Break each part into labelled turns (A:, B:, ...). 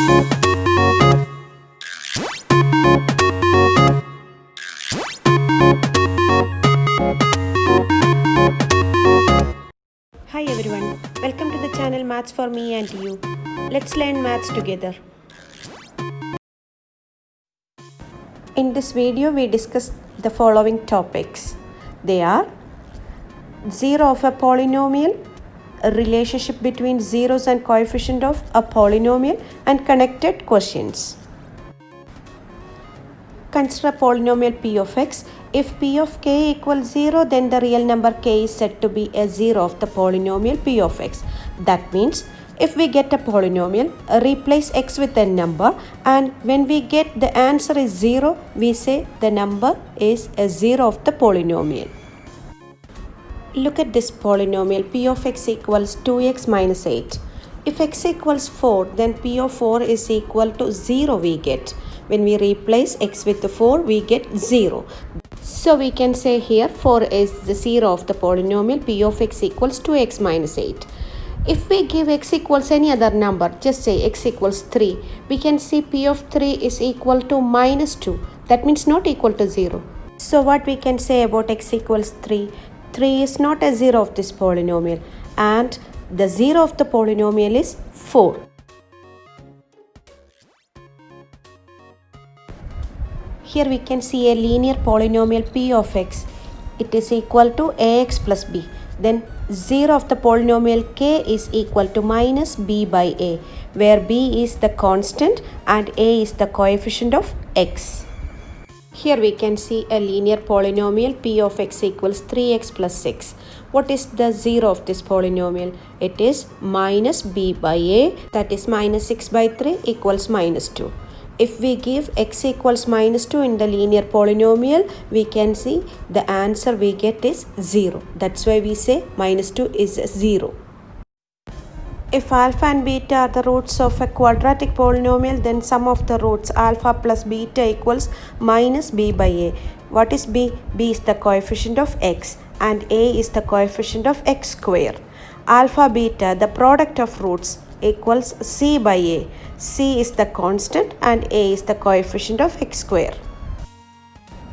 A: Hi everyone, welcome to the channel Maths for Me and You. Let's learn maths together. In this video, we discuss the following topics. They are zero of a polynomial, a relationship between zeros and coefficient of a polynomial, and connected questions. Consider a polynomial p of x. If p of k equals 0, then the real number k is said to be a 0 of the polynomial p of x. That means if we get a polynomial, replace x with a number, and when we get the answer is 0, we say the number is a 0 of the polynomial. Look at this polynomial p of x equals 2x minus 8. If x equals 4, then p of 4 is equal to 0 we get. When we replace x with the 4, we get 0. So we can say here 4 is the 0 of the polynomial p of x equals 2x minus 8. If we give x equals any other number, just say x equals 3, we can see p of 3 is equal to minus 2. That means not equal to 0. So what we can say about x equals 3? 3 is not a 0 of this polynomial, and the 0 of the polynomial is 4. Here we can see a linear polynomial p of x. It is equal to ax plus b. Then 0 of the polynomial k is equal to minus b by a, where b is the constant and a is the coefficient of x. Here we can see a linear polynomial p of x equals 3x plus 6. What is the 0 of this polynomial? It is minus b by a, that is minus 6 by 3 equals minus 2. If we give x equals minus 2 in the linear polynomial, we can see the answer we get is 0. That's why we say minus 2 is 0. If alpha and beta are the roots of a quadratic polynomial, then sum of the roots alpha plus beta equals minus b by a. What is b? b is the coefficient of x and a is the coefficient of x square. Alpha beta, the product of roots, equals c by a. C is the constant and a is the coefficient of x square.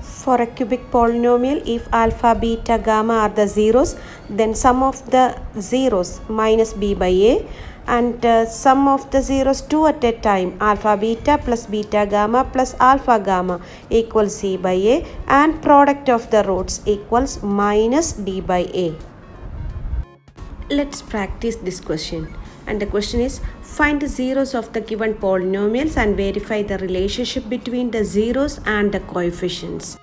A: For a cubic polynomial, if alpha, beta, gamma are the zeros, then sum of the zeros minus b by a, and sum of the zeros 2 at a time, alpha beta plus beta gamma plus alpha gamma equals c by a, and product of the roots equals minus b by a. Let's practice this question. And the question is, find the zeros of the given polynomials and verify the relationship between the zeros and the coefficients.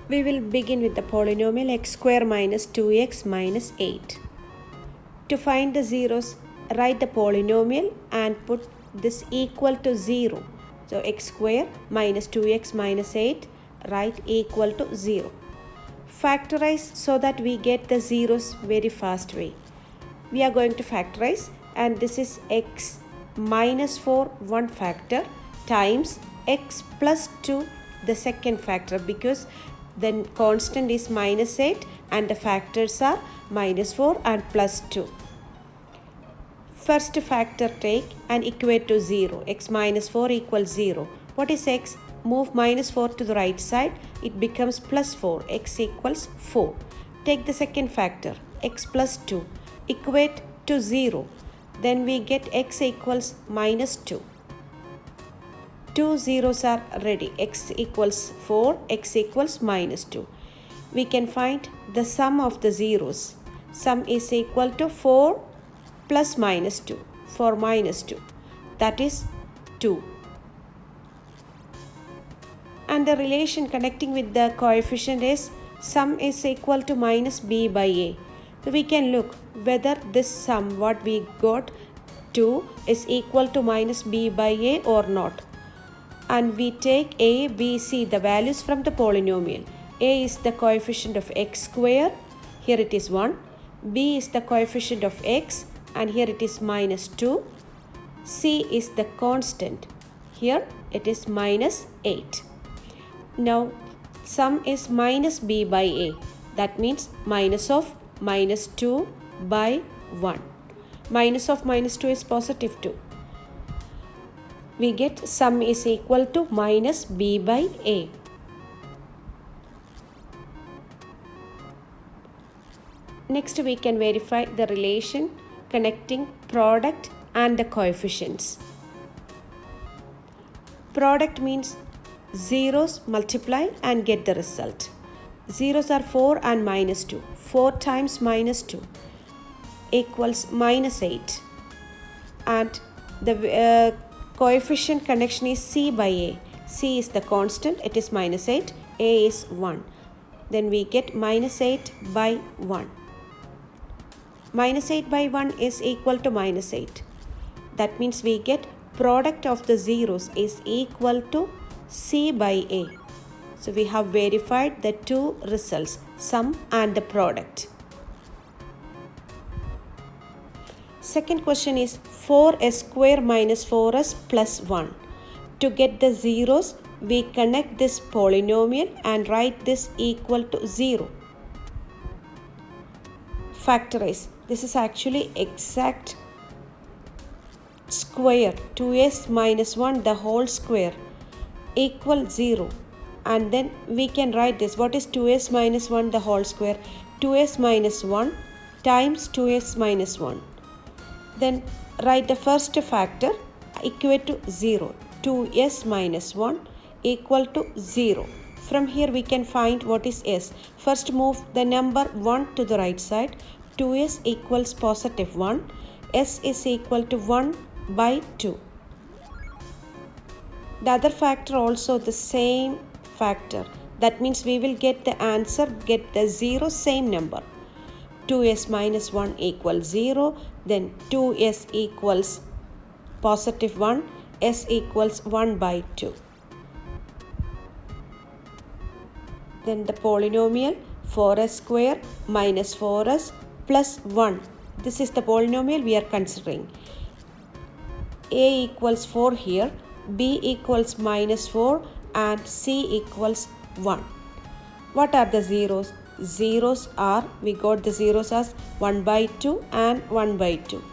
A: We will begin with the polynomial x square minus 2x minus 8. To find the zeros, write the polynomial and put this equal to 0. So x square minus 2x minus 8, write equal to 0. Factorize so that we get the zeros very fast way. We are going to factorize, and this is x minus 4 one factor times x plus 2 the second factor, because the constant is minus 8 and the factors are minus 4 and plus 2. First factor take and equate to 0. X minus 4 equals 0. What is x? Move minus 4 to the right side. It becomes plus 4. X equals 4. Take the second factor, x plus 2. Equate to 0. Then we get x equals minus 2. Two zeros are ready. X equals 4, x equals minus 2. We can find the sum of the zeros. Sum is equal to 4 plus minus 2. 4 minus 2. That is 2. And the relation connecting with the coefficient is sum is equal to minus b by a. So we can look whether this sum what we got 2 is equal to minus b by a or not. And we take a, b, c, the values from the polynomial. A is the coefficient of x square, here it is 1. B is the coefficient of x, and here it is minus 2. C is the constant, here it is minus 8. Now sum is minus b by a, that means minus of minus 2 by 1. Minus of minus 2 is positive 2. we get sum is equal to minus b by a. Next we can verify the relation connecting product and the coefficients. Product means zeros multiply and get the result. Zeros are 4 and minus 2. 4 times minus 2 equals minus 8. And the coefficient connection is c by a. C is the constant, it is minus 8. A is 1. Then we get minus 8 by 1. Minus 8 by 1 is equal to minus 8. That means we get product of the zeros is equal to c by a. So we have verified the two results, sum and the product. Second question is 4s square minus 4s plus 1. To get the zeros, we connect this polynomial and write this equal to 0. Factorize. This is actually exact square. 2s minus 1 the whole square equal 0. And then we can write this. What is 2s minus 1 the whole square? 2s minus 1 times 2s minus 1. Then write the first factor equate to 0. 2s minus 1 equal to 0. From here we can find what is s. First move the number 1 to the right side. 2s equals positive 1. S is equal to 1 by 2. The other factor also the same factor. That means we will get the answer, get the 0 same number. 2s minus 1 equals 0. Then 2s equals positive 1. S equals 1 by 2. Then the polynomial 4s square minus 4s plus 1. This is the polynomial we are considering. A equals 4 here, B equals minus 4 and C equals 1. What are the zeros? Zeros are, we got the zeros as 1 by 2 and 1 by 2.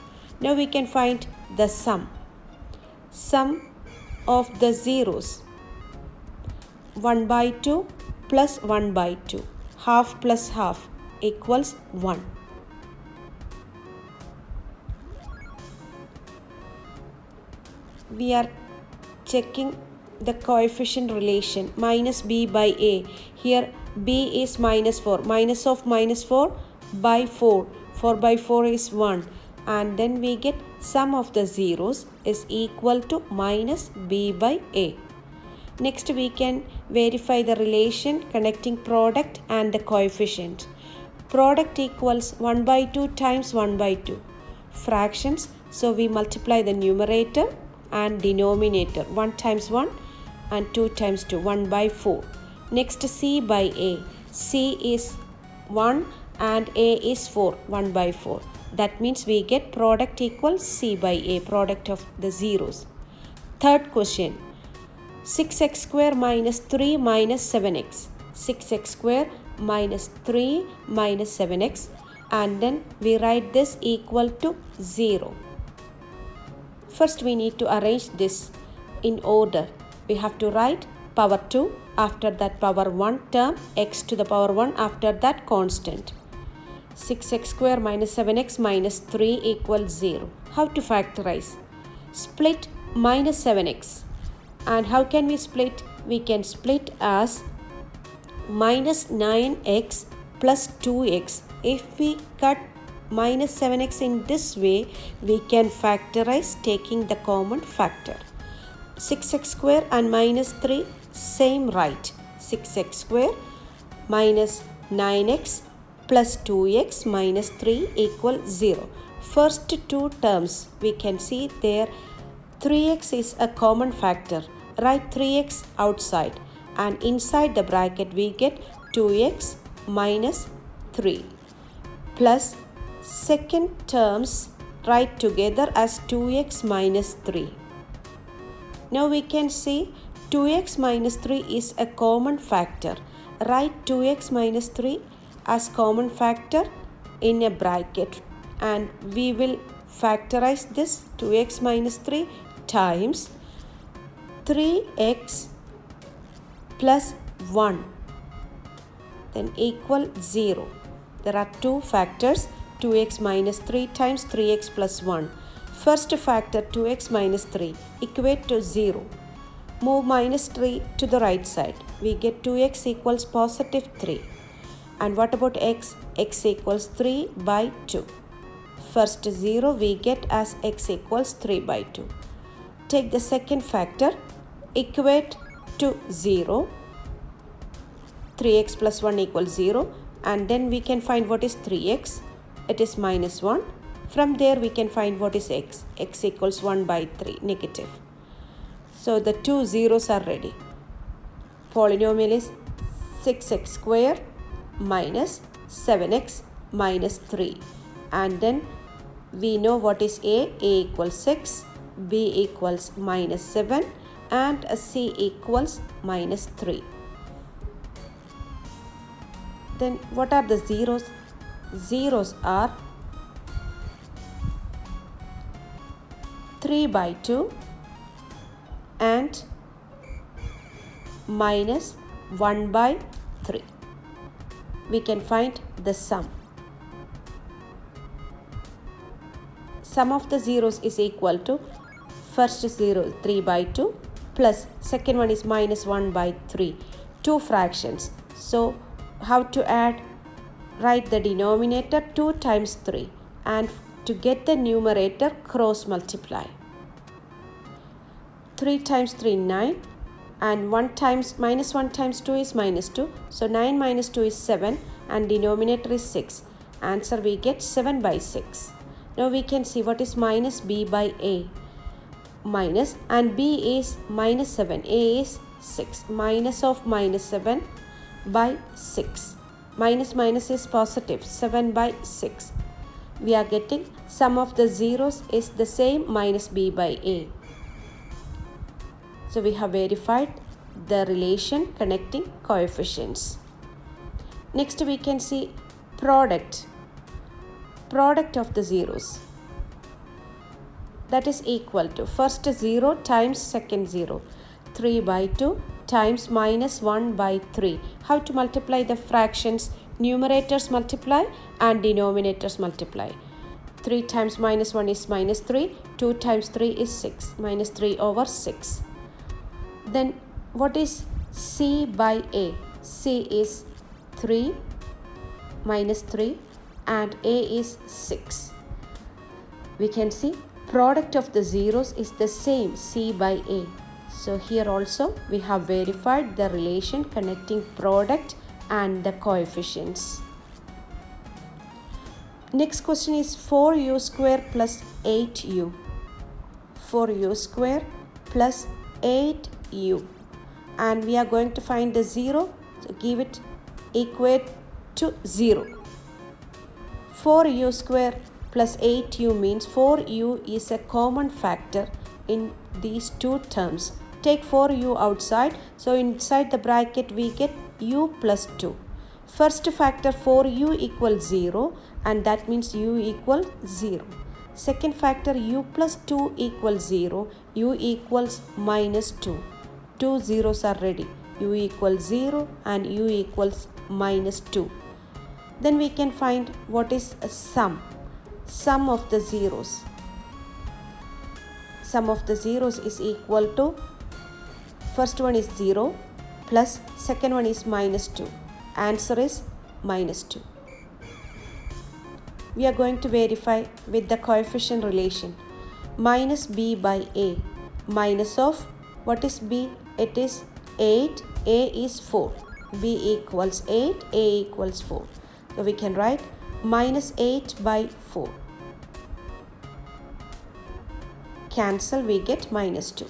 A: Now we can find the sum. Sum of the zeros. 1 by 2 plus 1 by 2. Half plus half equals 1. We are checking the coefficient relation minus b by a. Here b is minus 4. Minus of minus 4 by 4. 4 by 4 is 1. And then we get sum of the zeros is equal to minus b by a. Next we can verify the relation connecting product and the coefficient. Product equals 1 by 2 times 1 by 2. Fractions, so we multiply the numerator and denominator. 1 times 1 and 2 times 2. 1 by 4. Next c by a. C is 1 and a is 4. 1 by 4. That means we get product equals c by a. Product of the zeros. Third question. 6x square minus 3 minus 7x. 6x square minus 3 minus 7x. And then we write this equal to 0. First we need to arrange this in order. We have to write power 2, after that power 1 term, x to the power 1, after that constant. 6x square minus 7x minus 3 equals 0. How to factorize? Split minus 7x. And how can we split? We can split as minus 9x plus 2x. If we cut minus 7x in this way, we can factorize taking the common factor. 6x square and minus 3 same right. 6x square minus 9x plus 2x minus 3 equals 0. First two terms we can see there 3x is a common factor. Write 3x outside and inside the bracket we get 2x minus 3 plus second terms write together as 2x minus 3. Now we can see 2x minus 3 is a common factor. Write 2x minus 3 as common factor in a bracket and we will factorize this 2x minus 3 times 3x plus 1 then equal 0. There are two factors, 2x minus 3 times 3x plus 1. First factor 2x minus 3 equate to 0. Move minus 3 to the right side. We get 2x equals positive 3. And what about x? X equals 3 by 2. First 0 we get as x equals 3 by 2. Take the second factor, equate to 0. 3x plus 1 equals 0. And then we can find what is 3x. It is minus 1. From there we can find what is x. X equals 1 by 3, negative. So the two zeros are ready. Polynomial is 6x square minus 7x minus 3. And then we know what is A equals 6, B equals minus 7 and C equals minus 3. Then what are the zeros? Zeros are 3 by 2 and minus 1 by 3. We can find the sum. Sum of the zeros is equal to first 0 3 by 2 plus second one is minus 1 by 3. Two fractions. So how to add? Write the denominator 2 times 3 and to get the numerator cross multiply. 3 times 3 9 and 1 times minus 1 times 2 is minus 2. So 9 minus 2 is 7 and denominator is 6. Answer we get 7 by 6. Now we can see what is minus b by a. Minus and b is minus 7. A is 6. Minus of minus 7 by 6. Minus minus is positive, 7 by 6. We are getting sum of the zeros is the same minus b by a. So we have verified the relation connecting coefficients. Next we can see product. Product of the zeros. That is equal to first 0 times second 0. 3 by 2 times minus 1 by 3. How to multiply the fractions? Numerators multiply and denominators multiply. 3 times minus 1 is minus 3. 2 times 3 is 6. Minus 3 over 6. Then what is c by a? C is 3 minus 3 and a is 6. We can see product of the zeros is the same c by a. So here also we have verified the relation connecting product and the coefficients. Next question is 4u square plus 8u. 4u square plus 8u. And we are going to find the 0. So give it equate to 0. 4u square plus 8u means 4u is a common factor in these two terms. Take 4u outside. So inside the bracket we get u plus 2. First factor 4u equals 0 and that means u equals 0. Second factor u plus 2 equals 0. U equals minus 2. Two zeros are ready. U equals 0 and u equals minus 2. Then we can find what is a sum. Sum of the zeros. Sum of the zeros is equal to first one is 0 plus second one is minus 2. Answer is minus 2. We are going to verify with the coefficient relation. Minus b by a. Minus of what is b? It is 8. A is 4. B equals 8. A equals 4. So we can write minus 8 by 4. Cancel, we get minus 2.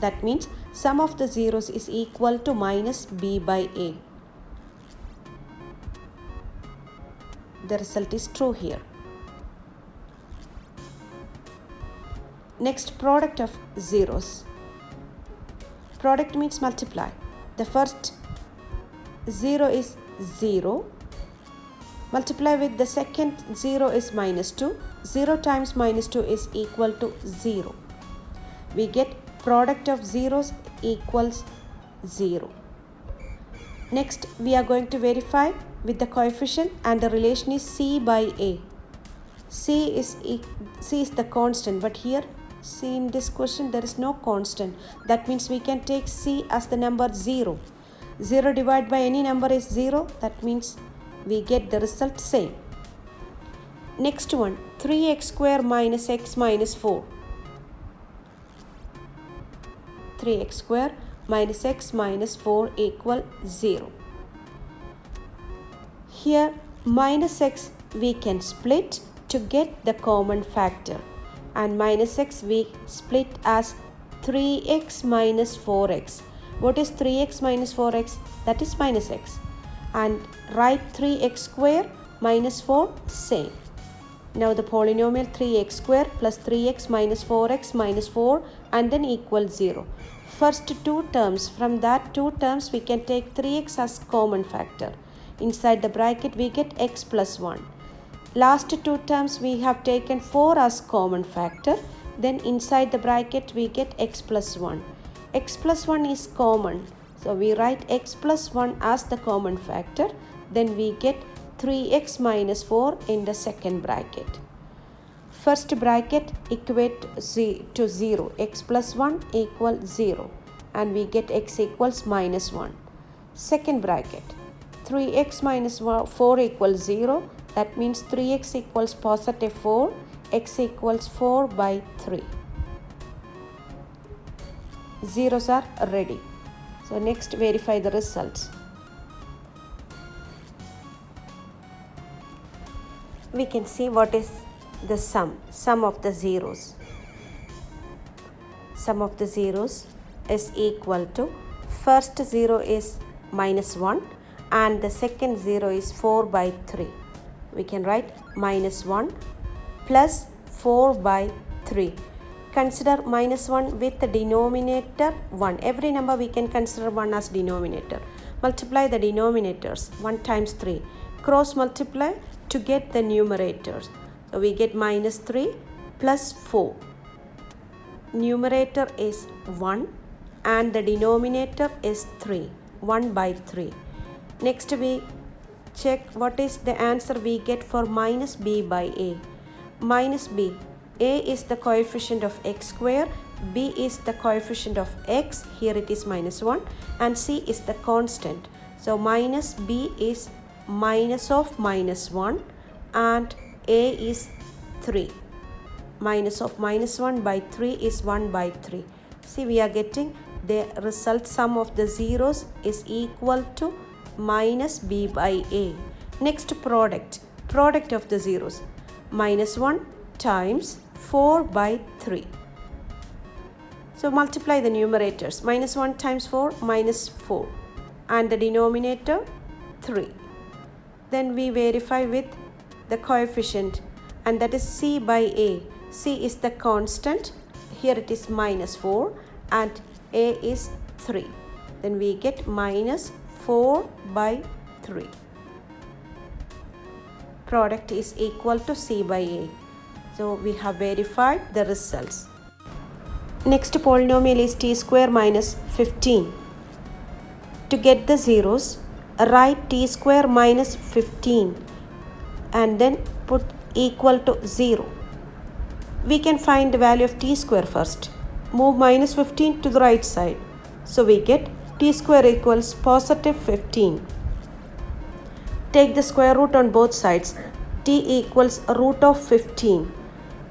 A: That means sum of the zeros is equal to minus b by a. The result is true here. Next, product of zeros. Product means multiply. The first 0 is 0. Multiply with the second 0 is minus 2. 0 times minus 2 is equal to 0. We get product of zeros equals 0. Next, we are going to verify with the coefficient, and the relation is C by A. C is the constant, but here see in this question there is no constant. That means we can take C as the number 0. 0 divided by any number is 0. That means we get the result same. Next one, 3x square minus x minus 4. 3x square minus x minus 4 equal 0. Here minus x we can split to get the common factor, and minus x we split as 3x minus 4x. What is 3x minus 4x? That is minus x. And write 3x square minus 4 same. Now the polynomial 3x square plus 3x minus 4x minus 4 and then equal 0. First two terms, from that two terms we can take 3x as common factor. Inside the bracket we get x plus 1. Last two terms we have taken 4 as common factor. Then inside the bracket we get x plus 1. X plus 1 is common. So we write x plus 1 as the common factor. Then we get 3x minus 4 in the second bracket. First bracket equate to 0. X plus 1 equals 0. And we get x equals minus 1. Second bracket. 3x minus 4 equals 0. That means 3x equals positive 4. X equals 4 by 3. Zeros are ready. So next verify the results. We can see what is the sum of the zeros. Sum of the zeros is equal to, first 0 is minus 1 and the second 0 is 4 by 3. We can write minus 1 plus 4 by 3. Consider minus 1 with the denominator 1. Every number we can consider 1 as denominator. Multiply the denominators, 1 times 3. Cross multiply to get the numerators. So we get minus 3 plus 4. Numerator is 1 and the denominator is 3. 1 by 3. Next we check what is the answer we get for minus b by a. Minus b. A is the coefficient of x square, b is the coefficient of x, here it is minus 1, and c is the constant. So minus b is minus of minus 1 and a is 3. Minus of minus 1 by 3 is 1 by 3. See, we are getting the result sum of the zeros is equal to minus b by a. Next product of the zeros. Minus 1 times 4 by 3. So multiply the numerators. Minus 1 times 4 minus 4 and the denominator 3. Then we verify with the coefficient, and that is c by a. C is the constant. Here it is minus 4 and a is 3. Then we get minus 4 by 3. Product is equal to c by a. So we have verified the results. Next polynomial is t square minus 15. To get the zeros, write t square minus 15 and then put equal to 0. We can find the value of t square first. Move minus 15 to the right side. So we get t square equals positive 15. Take the square root on both sides. T equals root of 15.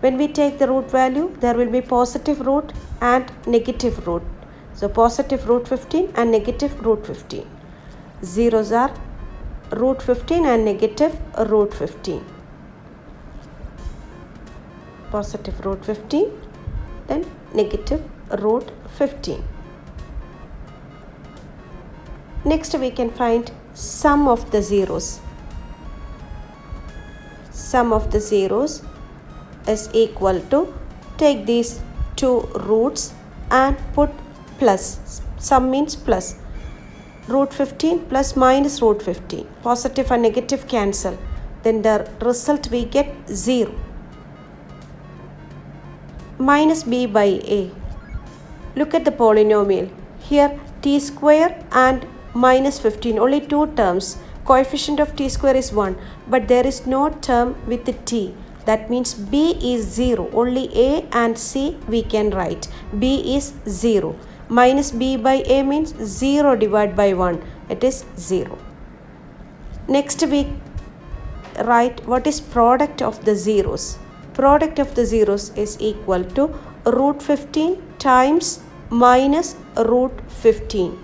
A: When we take the root value, there will be positive root and negative root. So positive root 15 and negative root 15. Zeros are root 15 and negative root 15. Positive root 15, then negative root 15. Next we can find sum of the zeros. Sum of the zeros is equal to, take these two roots and put plus. Sum means plus. Root 15 plus minus root 15. Positive and negative cancel. Then the result we get 0. Minus b by a. Look at the polynomial. Here t square and minus 15, only two terms. Coefficient of t square is 1, but there is no term with the t. That means b is 0. Only a and c we can write. b is 0. Minus b by a means 0 divided by 1. It is 0. Next we write what is product of the zeros. Product of the zeros is equal to root 15 times minus root 15.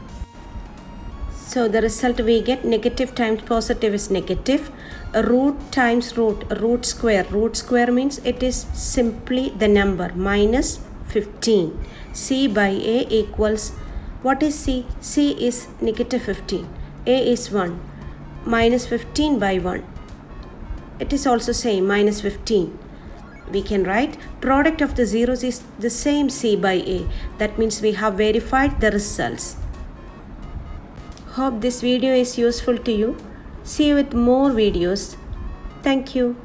A: So the result we get negative times positive is negative. Root times root square. Root square means it is simply the number minus 15. C by a equals, what is C? C is negative 15. A is 1. Minus 15 by 1. It is also same, minus 15. We can write product of the zeros is the same C by A. That means we have verified the results. Hope this video is useful to you. See you with more videos. Thank you.